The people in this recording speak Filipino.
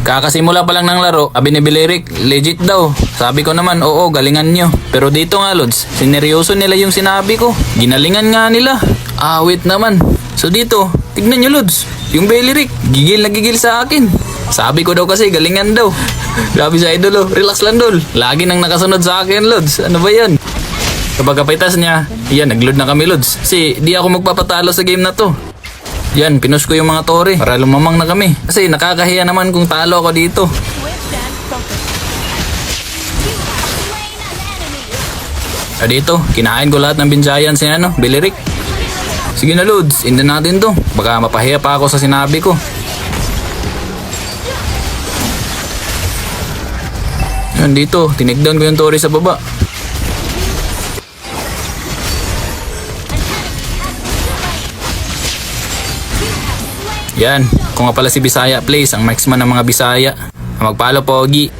Kakasimula pa lang ng laro, sabi ni Bilirik, legit daw. Sabi ko naman, oo, galingan nyo. Pero dito nga, Lods, sineryoso nila yung sinabi ko. Ginalingan nga nila. Awit naman. So dito, tignan nyo, Lods. Yung Bilirik, gigil na gigil sa akin. Sabi ko daw kasi, galingan daw. Grabe sa idol, oh. Relax lang, Dol. Lagi nang nakasunod sa akin, Lods. Ano ba yan? Kapag kapitas niya, yan, nag-load na kami, Lods. Kasi di ako magpapatalo sa game na to. Yan, pinush ko yung mga tore para lumamang na kami. Kasi nakakahiya naman kung talo ako dito. Dito, kinain ko lahat ng binsayan si Bilirik. Sige na, Lods, inda natin to. Baka mapahiya pa ako sa sinabi ko. Yan dito, tinigdown ko yung tore sa baba. Yan, kung nga pala si Bisaya Plays, ang marksman ng mga Bisaya. Magpalo, Pogi.